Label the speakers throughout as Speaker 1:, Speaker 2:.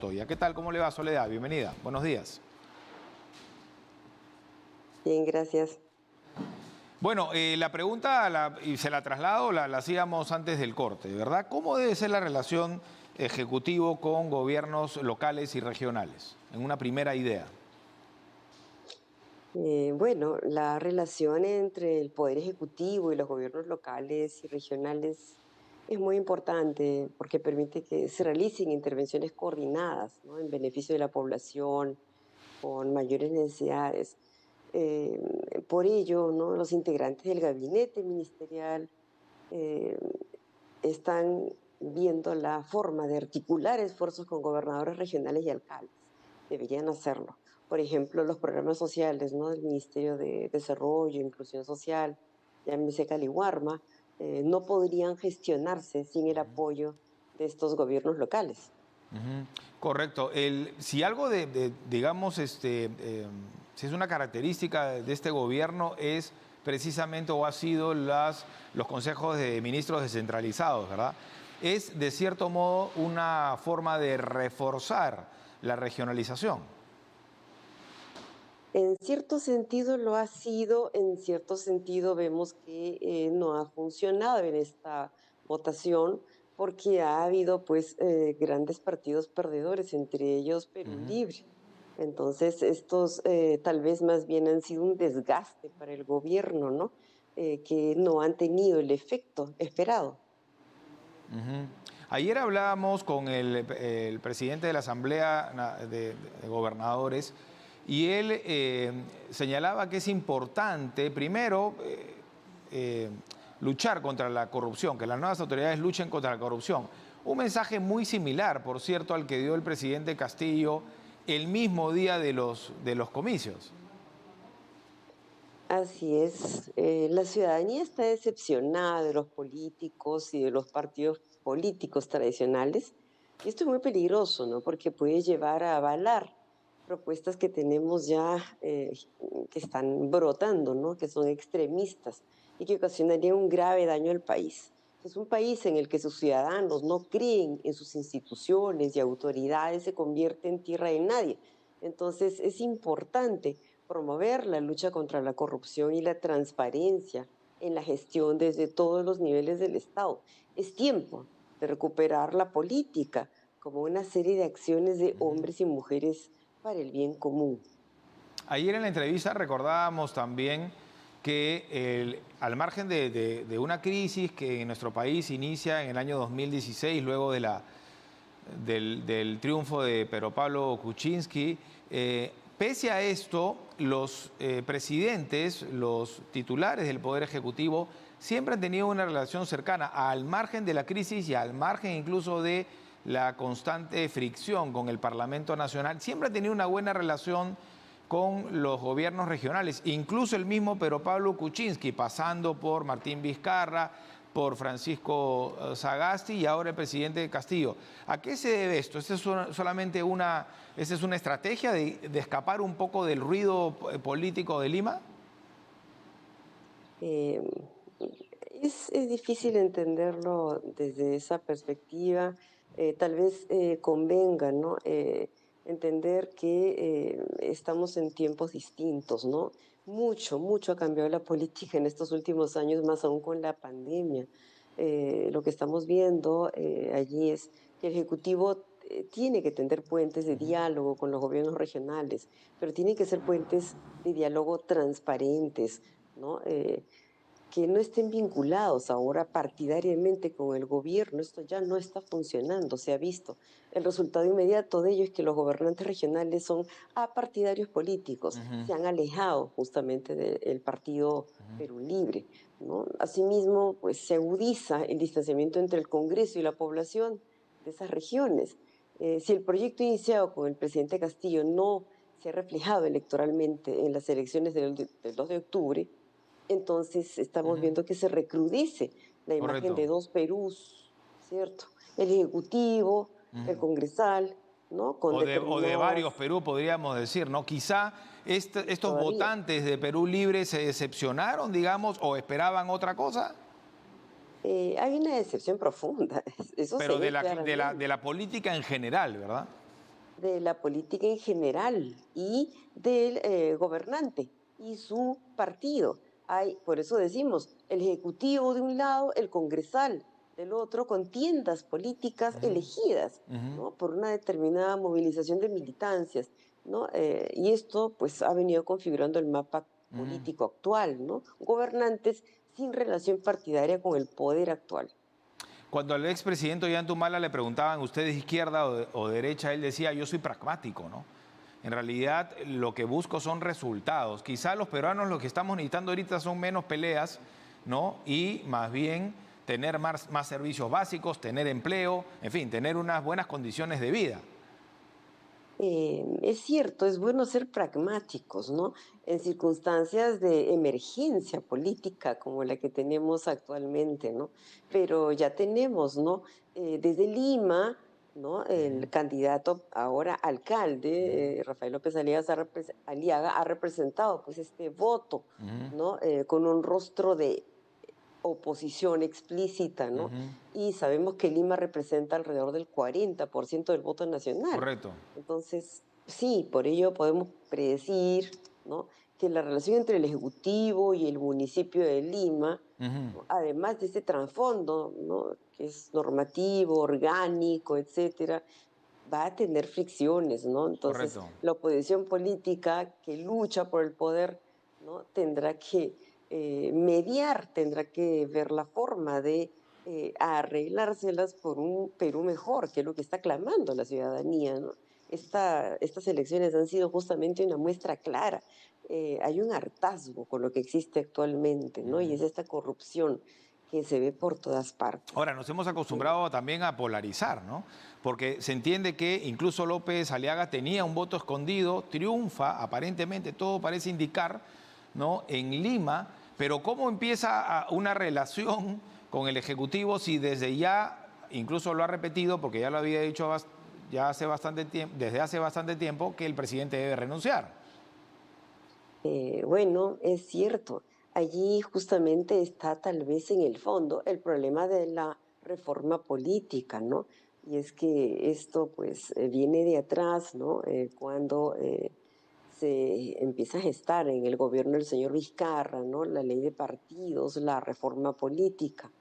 Speaker 1: ¿Qué tal? ¿Cómo le va, Soledad? Bienvenida. Buenos días.
Speaker 2: Bien, gracias.
Speaker 1: Bueno, la pregunta, y se la traslado, la hacíamos antes del corte, ¿verdad? ¿Cómo debe ser la relación ejecutivo con gobiernos locales y regionales? En una primera idea.
Speaker 2: Bueno, la relación entre el Poder Ejecutivo y los gobiernos locales y regionales es muy importante porque permite que se realicen intervenciones coordinadas, ¿no?, en beneficio de la población con mayores necesidades. Eh, por ello, ¿no?, los integrantes del gabinete ministerial eh, están viendo la forma de articular esfuerzos con gobernadores regionales y alcaldes. Deberían hacerlo. Por ejemplo, los programas sociales, ¿no?, del Ministerio de Desarrollo, Inclusión Social, llámese Caliwarma, no podrían gestionarse sin el apoyo de estos gobiernos locales.
Speaker 1: Ujú. Correcto. Si algo digamos, si es una característica de este gobierno es precisamente o ha sido los consejos de ministros descentralizados, ¿verdad? Es de cierto modo una forma de reforzar la regionalización.
Speaker 2: En cierto sentido lo ha sido, en cierto sentido vemos que no ha funcionado en esta votación porque ha habido pues grandes partidos perdedores, entre ellos Perú
Speaker 1: Ujú.
Speaker 2: Libre. Entonces estos tal vez más bien han sido un desgaste para el gobierno, ¿no? Que no han tenido el efecto esperado.
Speaker 1: Ujú. Ayer hablábamos con el presidente de la Asamblea de Gobernadores y él señalaba que es importante, primero, luchar contra la corrupción, que las nuevas autoridades luchen contra la corrupción. Un mensaje muy similar, por cierto, al que dio el presidente Castillo el mismo día de los comicios.
Speaker 2: Así es, la ciudadanía está decepcionada de los políticos y de los partidos políticos tradicionales, y esto es muy peligroso, ¿no? Porque puede llevar a avalar propuestas que tenemos ya, que están brotando, ¿no? Que son extremistas y que ocasionarían un grave daño al país. Es un país en el que sus ciudadanos no creen en sus instituciones y autoridades, se convierte en tierra de nadie. Entonces, es importante promover la lucha contra la corrupción y la transparencia en la gestión desde todos los niveles del Estado. Es tiempo de recuperar la política como una serie de acciones de hombres y mujeres para el bien común.
Speaker 1: Ayer en la entrevista recordábamos también que al margen de una crisis que en nuestro país inicia en el año 2016, luego del triunfo de Pedro Pablo Kuczynski, pese a esto, los presidentes, los titulares del Poder Ejecutivo, siempre han tenido una relación cercana, al margen de la crisis y al margen incluso de la constante fricción con el Parlamento Nacional, siempre han tenido una buena relación con los gobiernos regionales, incluso el mismo Pedro Pablo Kuczynski, pasando por Martín Vizcarra, por Francisco Sagasti y ahora el presidente Castillo. ¿A qué se debe esto? ¿Esta es solamente esta es una estrategia de escapar un poco del ruido político de Lima?
Speaker 2: Eh, es difícil entenderlo desde esa perspectiva. Tal vez convenga, ¿no? Entender que estamos en tiempos distintos, ¿no? Mucho ha cambiado la política en estos últimos años, más aún con la pandemia. Lo que estamos viendo allí es que el Ejecutivo tiene que tender puentes de diálogo con los gobiernos regionales, pero tienen que ser puentes de diálogo transparentes, ¿no? Que no estén vinculados ahora partidariamente con el gobierno. Esto ya no está funcionando, se ha visto. El resultado inmediato de ello es que los gobernantes regionales son apartidarios políticos,
Speaker 1: Ujú.
Speaker 2: se han alejado justamente del partido Perú Libre, ¿no? Asimismo, pues se agudiza el distanciamiento entre el Congreso y la población de esas regiones. Si el proyecto iniciado con el presidente Castillo no se ha reflejado electoralmente en las elecciones del 2 de octubre, entonces estamos
Speaker 1: Ujú.
Speaker 2: viendo que se recrudece la imagen
Speaker 1: Correcto.
Speaker 2: de dos Perús, ¿cierto? El ejecutivo, el
Speaker 1: Ujú.
Speaker 2: congresal, ¿no? Con
Speaker 1: O de varios
Speaker 2: determinadas,
Speaker 1: Perú, podríamos decir, ¿no? Quizá estos
Speaker 2: todavía.
Speaker 1: votantes de Perú Libre se decepcionaron, digamos, o esperaban otra cosa.
Speaker 2: Hay una decepción profunda, eso se
Speaker 1: Pero
Speaker 2: ve
Speaker 1: de
Speaker 2: claramente.
Speaker 1: la política en general, ¿verdad?
Speaker 2: de la política en general y del gobernante y su partido. Por eso decimos, el ejecutivo de un lado, el congresal del otro, con tiendas políticas
Speaker 1: Ujú,
Speaker 2: elegidas,
Speaker 1: ujú,
Speaker 2: ¿no? Por una determinada movilización de militancias, ¿no? Y esto pues ha venido configurando el mapa
Speaker 1: ujú.
Speaker 2: político actual, ¿no? Gobernantes sin relación partidaria con el poder actual.
Speaker 1: Cuando al expresidente Ollanta le preguntaban, ¿usted es izquierda o derecha? Él decía, yo soy pragmático, ¿no? En realidad, lo que busco son resultados. Quizá los peruanos lo que estamos necesitando ahorita son menos peleas, ¿no? Y más bien tener más servicios básicos, tener empleo, en fin, tener unas buenas condiciones de vida.
Speaker 2: Es cierto, es bueno ser pragmáticos, ¿no? En circunstancias de emergencia política como la que tenemos actualmente, ¿no? Pero ya tenemos, ¿no? Desde Lima, ¿no? El
Speaker 1: Ujú,
Speaker 2: candidato ahora alcalde, Rafael López Aliaga, ha representado pues este voto,
Speaker 1: ujú,
Speaker 2: ¿no? Con un rostro de oposición explícita, ¿no?
Speaker 1: ujú.
Speaker 2: Y sabemos que Lima representa alrededor del 40% del voto nacional.
Speaker 1: Correcto.
Speaker 2: Entonces, sí, por ello podemos predecir, ¿no? Que la relación entre el Ejecutivo y el municipio de Lima,
Speaker 1: Ujú,
Speaker 2: ¿no? Además de ese trasfondo, ¿no? Que es normativo, orgánico, etcétera, va a tener fricciones, ¿no? Entonces,
Speaker 1: correcto.
Speaker 2: la oposición política que lucha por el poder, ¿no? Tendrá que mediar, tendrá que ver la forma de arreglárselas por un Perú mejor, que es lo que está clamando la ciudadanía, ¿no? Estas elecciones han sido justamente una muestra clara. Hay un hartazgo con lo que existe actualmente, ¿no? Y es esta corrupción que se ve por todas partes.
Speaker 1: Ahora, nos hemos
Speaker 2: Eh,
Speaker 1: acostumbrado también a polarizar, ¿no? Porque se entiende que incluso López Aliaga tenía un voto escondido, triunfa, aparentemente todo parece indicar, ¿no? En Lima, pero ¿cómo empieza una relación con el Ejecutivo si desde ya, incluso lo ha repetido, porque ya lo había dicho ya hace bastante tiempo, desde hace bastante tiempo, que el presidente debe renunciar?
Speaker 2: Bueno, es cierto. Allí justamente está tal vez en el fondo el problema de la reforma política, ¿no? Y es que esto pues viene de atrás, ¿no? Cuando se empieza a gestar en el gobierno del señor Vizcarra, ¿no? La ley de partidos, la reforma política,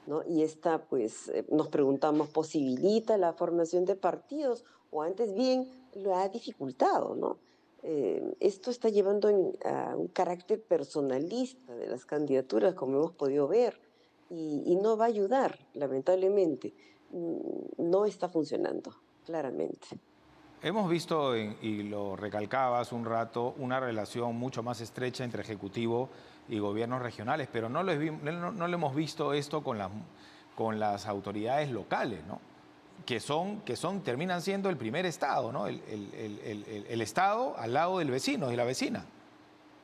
Speaker 2: ¿no? Y esta pues nos preguntamos, ¿posibilita la formación de partidos o antes bien lo ha dificultado, ¿no? Esto está llevando a un carácter personalista de las candidaturas, como hemos podido ver, y no va a ayudar, lamentablemente. No está funcionando, claramente.
Speaker 1: Hemos visto, y lo recalcabas un rato, una relación mucho más estrecha entre Ejecutivo y gobiernos regionales, pero no lo hemos visto esto con las autoridades locales, ¿no? Terminan siendo el primer Estado, ¿no? El Estado al lado del vecino, de la vecina.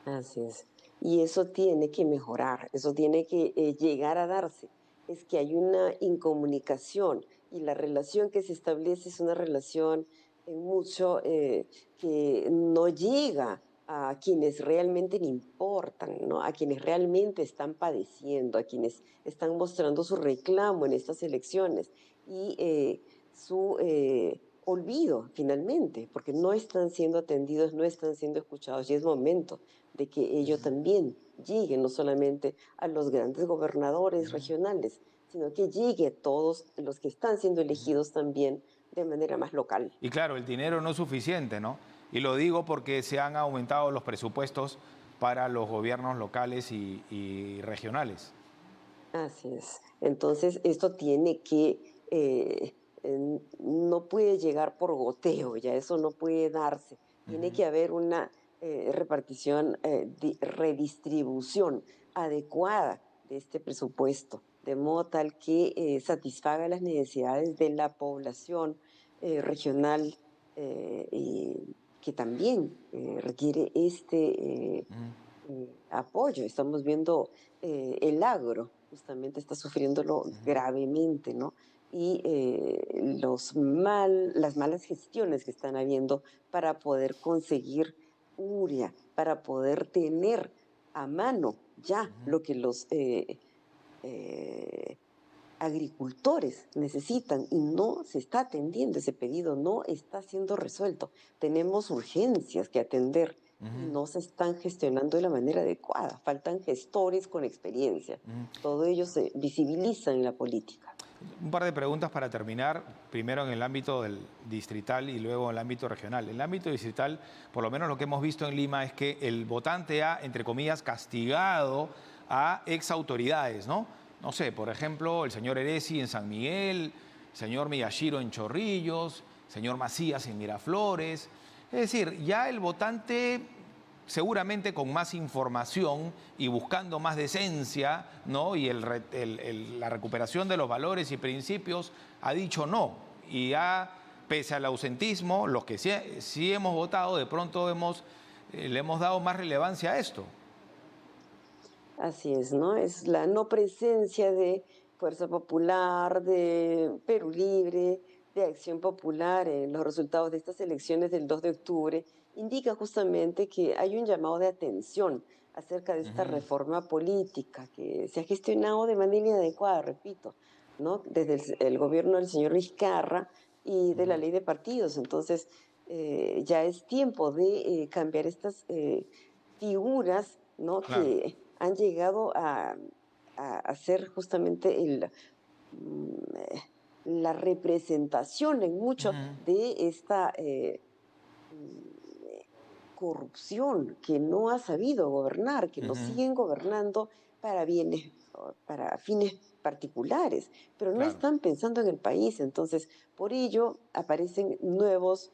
Speaker 2: Así es. Y eso tiene que mejorar, eso tiene que llegar a darse. Es que hay una incomunicación y la relación que se establece es una relación en mucho que no llega a quienes realmente le importan, ¿no? A quienes realmente están padeciendo, a quienes están mostrando su reclamo en estas elecciones y su olvido finalmente, porque no están siendo atendidos, no están siendo escuchados y es momento de que ello también llegue no solamente a los grandes gobernadores regionales, sino que llegue a todos los que están siendo elegidos también de manera más local.
Speaker 1: Y claro, el dinero no es suficiente, ¿no? Y lo digo porque se han aumentado los presupuestos para los gobiernos locales y regionales.
Speaker 2: Así es. Entonces, esto tiene que, no puede llegar por goteo, ya eso no puede darse. Tiene que haber una repartición, redistribución adecuada de este presupuesto, de modo tal que satisfaga las necesidades de la población regional y que también requiere apoyo. Estamos viendo el agro, justamente está sufriéndolo gravemente, ¿no? Y las malas gestiones que están habiendo para poder conseguir urea, para poder tener a mano ya lo que los eh, agricultores necesitan y no se está atendiendo ese pedido, no está siendo resuelto. Tenemos urgencias que atender y
Speaker 1: Ujú,
Speaker 2: no se están gestionando de la manera adecuada. Faltan gestores con experiencia.
Speaker 1: ujú.
Speaker 2: Todo ello se visibiliza en la política.
Speaker 1: Un par de preguntas para terminar, primero en el ámbito del distrital y luego en el ámbito regional. En el ámbito distrital, por lo menos lo que hemos visto en Lima es que el votante ha, entre comillas, castigado a ex autoridades, ¿no? No sé, por ejemplo, el señor Eresi en San Miguel, el señor Miyashiro en Chorrillos, el señor Macías en Miraflores. Es decir, ya el votante seguramente con más información y buscando más decencia, ¿no? Y la recuperación de los valores y principios, ha dicho no. Y ha, pese al ausentismo, los que sí hemos votado, de pronto le hemos dado más relevancia a esto.
Speaker 2: Así es, ¿no? Es la no presencia de Fuerza Popular, de Perú Libre, de Acción Popular en los resultados de estas elecciones del 2 de octubre, indica justamente que hay un llamado de atención acerca de esta
Speaker 1: Ujú,
Speaker 2: reforma política que se ha gestionado de manera inadecuada, repito, ¿no? Desde el gobierno del señor Vizcarra y de la
Speaker 1: ujú.
Speaker 2: ley de partidos. Entonces, ya es tiempo de cambiar estas figuras, ¿no?
Speaker 1: Claro.
Speaker 2: Que han llegado a ser justamente la representación en mucho
Speaker 1: Ujú,
Speaker 2: de esta mm, eh, corrupción que no ha sabido gobernar, que nos
Speaker 1: ujú.
Speaker 2: siguen gobernando para bienes, o para fines particulares, pero no
Speaker 1: Claro.
Speaker 2: están pensando en el país. Entonces, por ello aparecen nuevos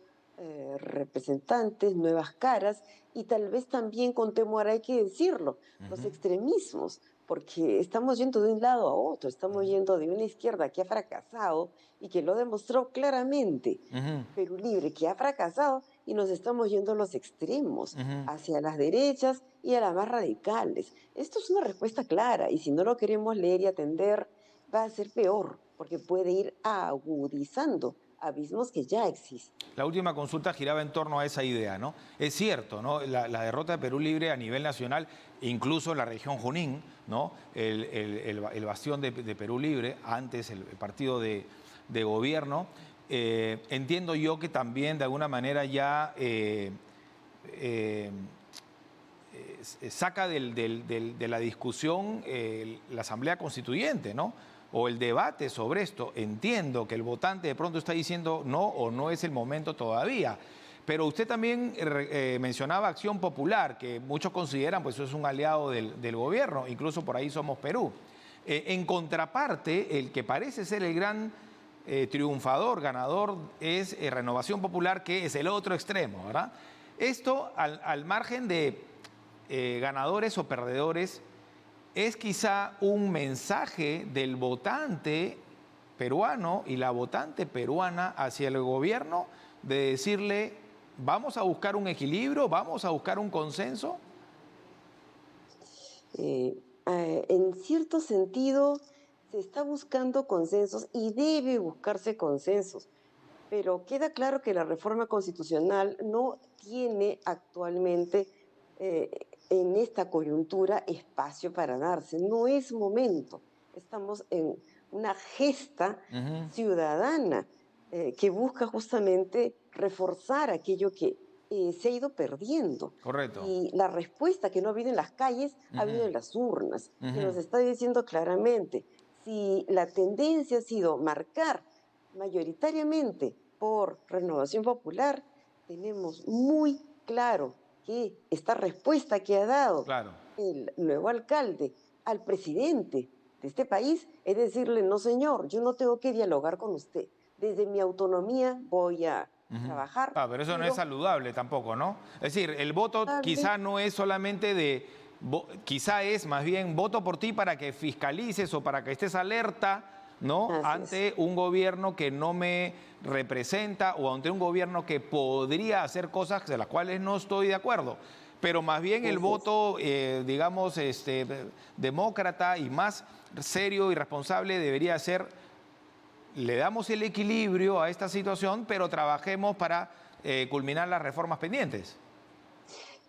Speaker 2: representantes, nuevas caras y tal vez también con temor, hay que decirlo, los
Speaker 1: Ujú,
Speaker 2: extremismos, porque estamos yendo de un lado a otro, estamos
Speaker 1: ujú,
Speaker 2: yendo de una izquierda que ha fracasado y que lo demostró claramente,
Speaker 1: ujú,
Speaker 2: Perú Libre, que ha fracasado, y nos estamos yendo a los extremos,
Speaker 1: ujú.
Speaker 2: hacia las derechas y a las más radicales. Esto es una respuesta clara y si no lo queremos leer y atender, va a ser peor, porque puede ir agudizando abismos que ya existen.
Speaker 1: La última consulta giraba en torno a esa idea, ¿no? Es cierto, ¿no? La derrota de Perú Libre a nivel nacional, incluso en la región Junín, ¿no? El bastión de Perú Libre, antes el partido de gobierno, entiendo yo que también de alguna manera ya eh, saca de la discusión la Asamblea Constituyente, ¿no? O el debate sobre esto. Entiendo que el votante de pronto está diciendo no o no es el momento todavía. Pero usted también mencionaba Acción Popular, que muchos consideran pues es un aliado del gobierno, incluso por ahí somos Perú. En contraparte, el que parece ser el gran triunfador, ganador, es Renovación Popular, que es el otro extremo, ¿verdad? Esto al margen de ganadores o perdedores, es quizá un mensaje del votante peruano y la votante peruana hacia el gobierno de decirle, vamos a buscar un equilibrio, vamos a buscar un consenso.
Speaker 2: En cierto sentido, se está buscando consensos y debe buscarse consensos, pero queda claro que la reforma constitucional no tiene actualmente en esta coyuntura espacio para darse. No es momento. Estamos en una gesta
Speaker 1: Ujú,
Speaker 2: ciudadana que busca justamente reforzar aquello que se ha ido perdiendo.
Speaker 1: correcto.
Speaker 2: Y la respuesta que no ha habido en las calles ha
Speaker 1: Ujú,
Speaker 2: habido en las urnas. Y
Speaker 1: ujú.
Speaker 2: nos está diciendo claramente, si la tendencia ha sido marcar mayoritariamente por Renovación Popular, tenemos muy claro que esta respuesta que ha dado
Speaker 1: Claro.
Speaker 2: el nuevo alcalde al presidente de este país es decirle, no señor, yo no tengo que dialogar con usted. Desde mi autonomía voy a
Speaker 1: Ujú.
Speaker 2: trabajar,
Speaker 1: Ah, pero eso no es
Speaker 2: pero
Speaker 1: saludable tampoco, ¿no? Es decir, el voto quizá no es solamente quizá es más bien voto por ti para que fiscalices o para que estés alerta, ¿no?
Speaker 2: así es,
Speaker 1: Ante un gobierno que no me representa o ante un gobierno que podría hacer cosas de las cuales no estoy de acuerdo. Pero más bien el
Speaker 2: así es.
Speaker 1: voto, digamos, demócrata y más serio y responsable debería ser le damos el equilibrio a esta situación, pero trabajemos para culminar las reformas pendientes.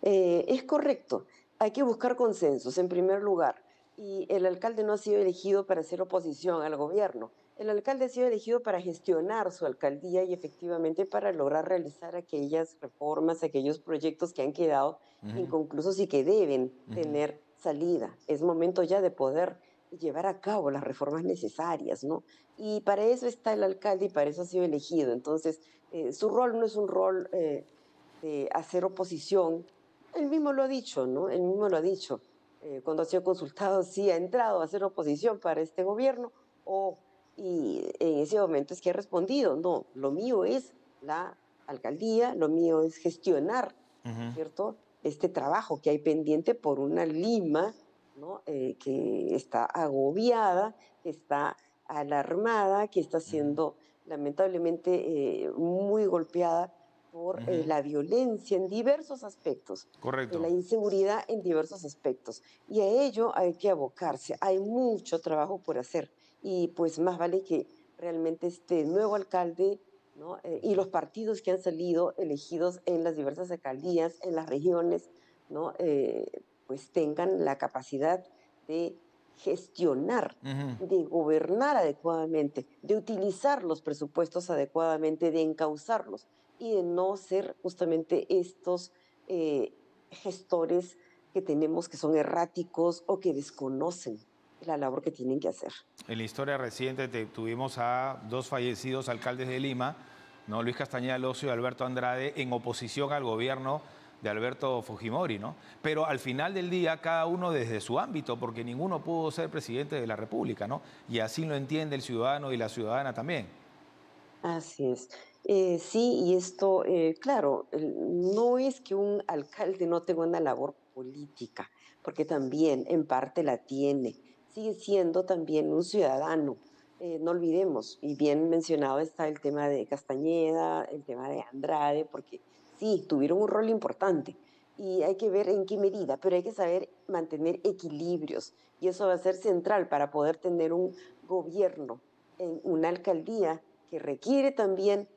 Speaker 2: Es correcto, hay que buscar consensos en primer lugar, y el alcalde no ha sido elegido para hacer oposición al gobierno. El alcalde ha sido elegido para gestionar su alcaldía y efectivamente para lograr realizar aquellas reformas, aquellos proyectos que han quedado
Speaker 1: Ujú,
Speaker 2: inconclusos y que deben
Speaker 1: ujú.
Speaker 2: tener salida. Es momento ya de poder llevar a cabo las reformas necesarias, ¿no? Y para eso está el alcalde y para eso ha sido elegido. Entonces, su rol no es un rol de hacer oposición. Él mismo lo ha dicho, ¿no? Él mismo lo ha dicho. Cuando ha sido consultado, sí ha entrado a hacer oposición para este gobierno y en ese momento es que ha respondido, no, lo mío es la alcaldía, lo mío es gestionar, ¿no es
Speaker 1: Ujú,
Speaker 2: cierto? Este trabajo que hay pendiente por una Lima, ¿no? Que está agobiada, que está alarmada, que está
Speaker 1: ujú,
Speaker 2: siendo lamentablemente muy golpeada por
Speaker 1: ujú.
Speaker 2: la violencia en diversos aspectos,
Speaker 1: Correcto.
Speaker 2: la inseguridad en diversos aspectos. Y a ello hay que abocarse. Hay mucho trabajo por hacer y pues más vale que realmente este nuevo alcalde, ¿no? Y los partidos que han salido elegidos en las diversas alcaldías, en las regiones, ¿no? Pues tengan la capacidad de gestionar,
Speaker 1: Ujú.
Speaker 2: de gobernar adecuadamente, de utilizar los presupuestos adecuadamente, de encauzarlos y de no ser justamente estos gestores que tenemos que son erráticos o que desconocen la labor que tienen que hacer.
Speaker 1: En la historia reciente tuvimos a dos fallecidos alcaldes de Lima, ¿no? Luis Castañeda Locio y Alberto Andrade, en oposición al gobierno de Alberto Fujimori, ¿no? Pero al final del día, cada uno desde su ámbito, porque ninguno pudo ser presidente de la República, ¿no? Y así lo entiende el ciudadano y la ciudadana también.
Speaker 2: Así es. Sí, y esto, claro, no es que un alcalde no tenga una labor política, porque también en parte la tiene. Sigue siendo también un ciudadano. No olvidemos, y bien mencionado está el tema de Castañeda, el tema de Andrade, porque sí, tuvieron un rol importante y hay que ver en qué medida, pero hay que saber mantener equilibrios y eso va a ser central para poder tener un gobierno en una alcaldía que requiere también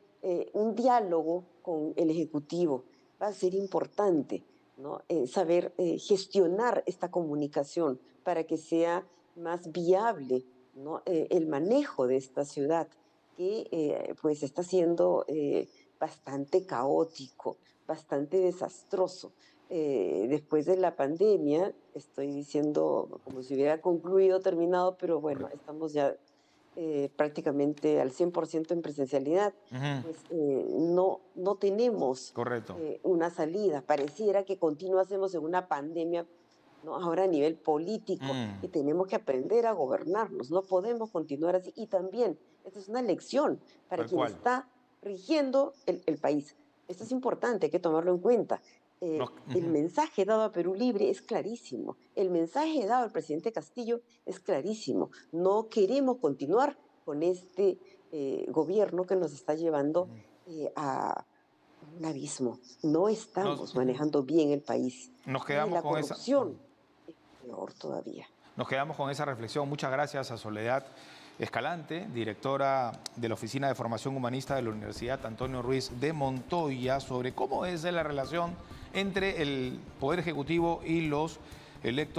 Speaker 2: un diálogo con el Ejecutivo. Va a ser importante, ¿no? Saber gestionar esta comunicación para que sea más viable, ¿no? El manejo de esta ciudad que pues está siendo bastante caótico, bastante desastroso. Después de la pandemia, estoy diciendo como si hubiera concluido, terminado, pero bueno,
Speaker 1: Correcto.
Speaker 2: estamos ya prácticamente al 100% en presencialidad,
Speaker 1: Ujú,
Speaker 2: pues no tenemos
Speaker 1: correcto.
Speaker 2: una salida. Pareciera que continuásemos en una pandemia, ¿no? Ahora a nivel político
Speaker 1: Mm,
Speaker 2: y tenemos que aprender a gobernarnos. No podemos continuar así. Y también, esta es una lección para
Speaker 1: tal
Speaker 2: quien
Speaker 1: cual.
Speaker 2: está rigiendo el país. Esto es importante, hay que tomarlo en cuenta. El
Speaker 1: Ujú.
Speaker 2: mensaje dado a Perú Libre es clarísimo. El mensaje dado al presidente Castillo es clarísimo. No queremos continuar con este gobierno que nos está llevando a un abismo. No estamos
Speaker 1: Ujú.
Speaker 2: manejando bien el país
Speaker 1: Nos
Speaker 2: y
Speaker 1: quedamos
Speaker 2: la
Speaker 1: con esa.
Speaker 2: corrupción es peor todavía.
Speaker 1: Nos quedamos con esa reflexión. Muchas gracias a Soledad Escalante, directora de la Oficina de Formación Humanista de la Universidad Antonio Ruiz de Montoya, sobre cómo es la relación entre el Poder Ejecutivo y los electos.